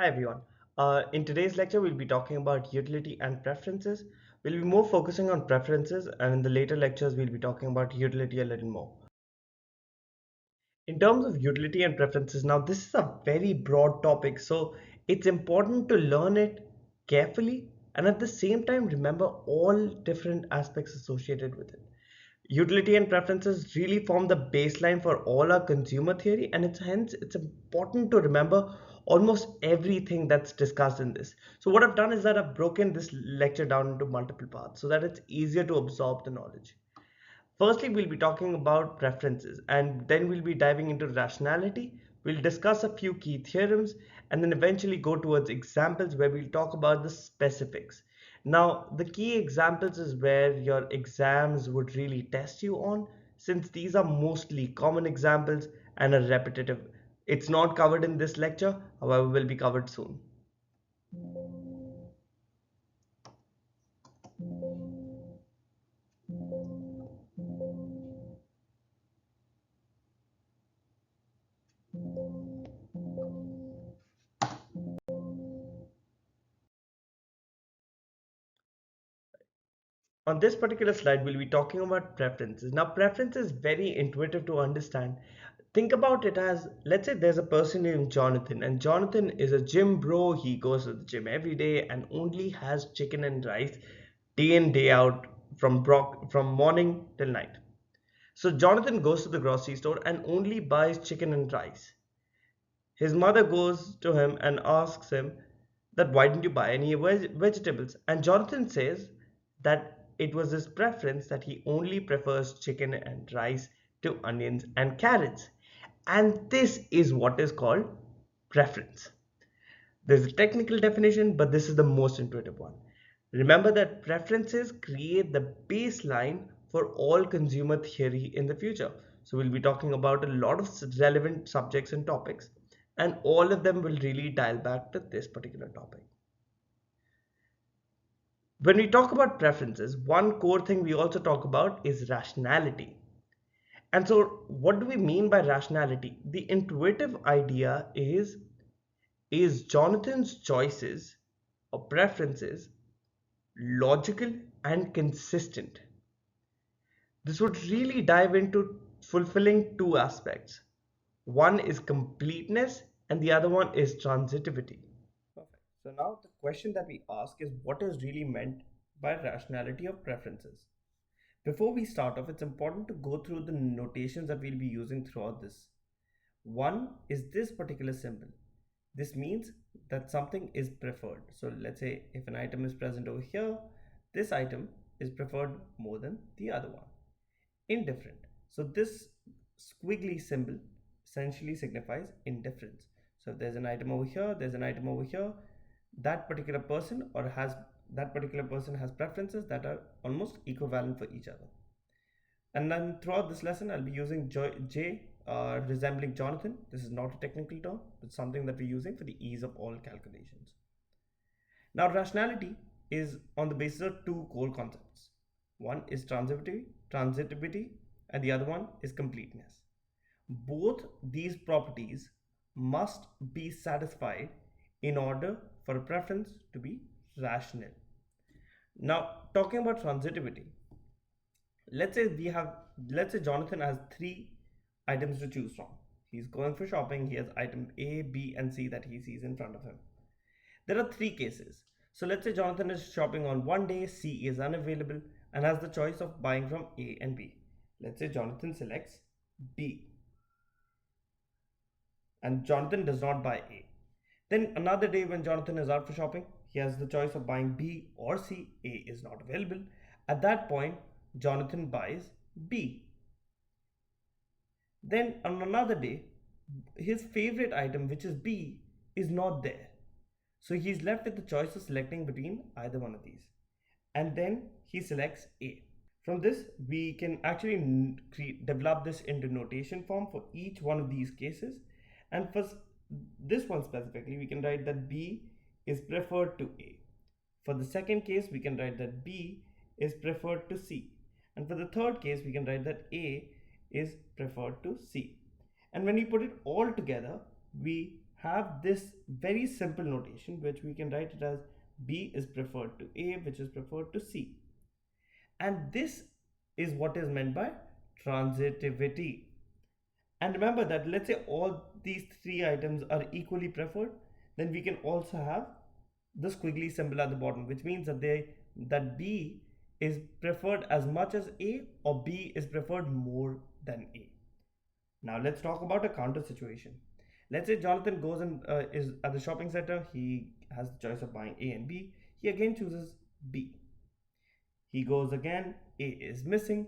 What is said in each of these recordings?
Hi everyone. In today's lecture, we'll be talking about utility and preferences. We'll be more focusing on preferences, and in the later lectures, we'll be talking about utility a little more. In terms of utility and preferences, now this is a very broad topic, so it's important to learn it carefully and at the same time remember all different aspects associated with it. Utility and preferences really form the baseline for all our consumer theory, and it's important to remember almost everything that's discussed in this. So what I've done is that I've broken this lecture down into multiple parts so that it's easier to absorb the knowledge. Firstly, we'll be talking about preferences, and then we'll be diving into rationality. We'll discuss a few key theorems and then eventually go towards examples where we'll talk about the specifics. Now, the key examples is where your exams would really test you on, since these are mostly common examples and are repetitive. It's not covered in this lecture, however, will be covered soon. On this particular slide, we'll be talking about preferences. Now, preference is very intuitive to understand. Think about it as, let's say there's a person named Jonathan, and Jonathan is a gym bro. He goes to the gym every day and only has chicken and rice day in, day out from morning till night. So Jonathan goes to the grocery store and only buys chicken and rice. His mother goes to him and asks him that why didn't you buy any vegetables? And Jonathan says that it was his preference that he only prefers chicken and rice to onions and carrots. And this is what is called preference. There's a technical definition, but this is the most intuitive one. Remember that preferences create the baseline for all consumer theory in the future. So we'll be talking about a lot of relevant subjects and topics, and all of them will really dial back to this particular topic. When we talk about preferences, one core thing we also talk about is rationality. And so, what do we mean by rationality? The intuitive idea is Jonathan's choices or preferences logical and consistent? This would really dive into fulfilling two aspects. One is completeness and the other one is transitivity. Perfect. So now the question that we ask is what is really meant by rationality of preferences? Before we start off, it's important to go through the notations that we'll be using throughout this. One is this particular symbol. This means that something is preferred. So let's say if an item is present over here, this item is preferred more than the other one. Indifferent. So this squiggly symbol essentially signifies indifference. So if there's an item over here, there's an item over here, that particular person or has that particular person has preferences that are almost equivalent for each other. And then throughout this lesson, I'll be using J resembling Jonathan. This is not a technical term, it's something that we're using for the ease of all calculations. Now, rationality is on the basis of two core concepts. One is transitivity, and the other one is completeness. Both these properties must be satisfied in order for a preference to be rational. Now, talking about transitivity, let's say we have let's say Jonathan has three items to choose from. He's going for shopping. He has item A, B, and C that he sees in front of him. There are three cases. So let's say Jonathan is shopping on one day, C is unavailable, and has the choice of buying from A and B. Let's say Jonathan selects B and Jonathan does not buy A. Then another day when Jonathan is out for shopping, he has the choice of buying B or C. A is not available. At that point, Jonathan buys B. Then on another day, his favorite item, which is B, is not there. So he's left with the choice of selecting between either one of these. And then he selects A. From this, we can actually develop this into notation form for each one of these cases. And for this one specifically, we can write that B is preferred to A. For the second case, we can write that B is preferred to C. And for the third case, we can write that A is preferred to C. And when we put it all together, we have this very simple notation which we can write it as B is preferred to A, which is preferred to C. And this is what is meant by transitivity. And remember that let's say all these three items are equally preferred, then we can also have the squiggly symbol at the bottom, which means that B is preferred as much as A or B is preferred more than A. Now let's talk about a counter situation. Let's say Jonathan goes and is at the shopping center. He has the choice of buying A and B. He again chooses B. He goes again, A is missing.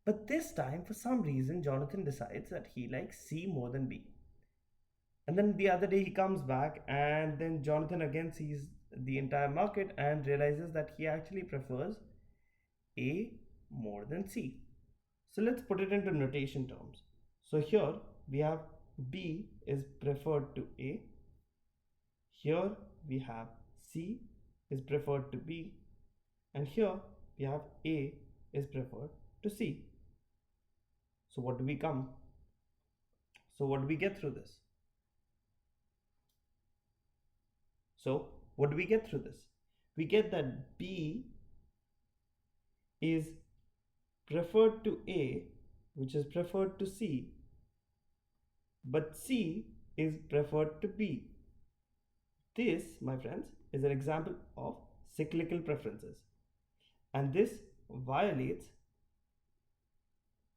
But this time, for some reason, Jonathan decides that he likes C more than B. And then the other day he comes back, and then Jonathan again sees the entire market and realizes that he actually prefers A more than C. So let's put it into notation terms. So here we have B is preferred to A. Here we have C is preferred to B. And here we have A is preferred to C. So what do we come? So what do we get through this? So what do we get through this? We get that B is preferred to A, which is preferred to C, but C is preferred to B. This, my friends, is an example of cyclical preferences, and this violates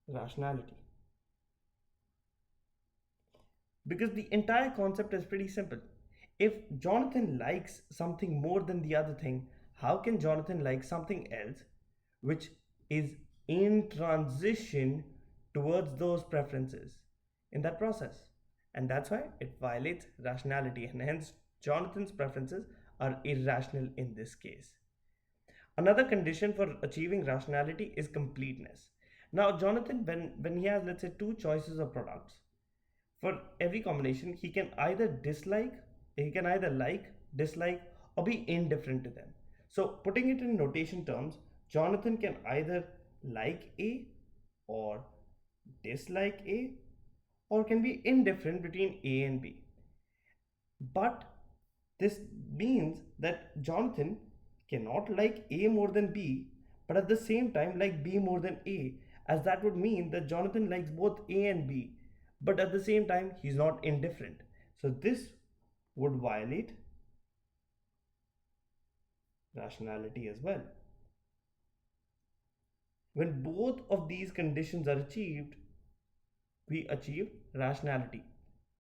rationality. Because the entire concept is pretty simple. If Jonathan likes something more than the other thing, how can Jonathan like something else which is in transition towards those preferences in that process? And that's why it violates rationality, and hence Jonathan's preferences are irrational in this case. Another condition for achieving rationality is completeness. Now, Jonathan, when he has, let's say, two choices of products, for every combination, he can either like, dislike, or be indifferent to them. So, putting it in notation terms, Jonathan can either like A or dislike A, or can be indifferent between A and B. But this means that Jonathan cannot like A more than B, but at the same time like B more than A, as that would mean that Jonathan likes both A and B, but at the same time he's not indifferent. So this would violate rationality as well. When both of these conditions are achieved, we achieve rationality.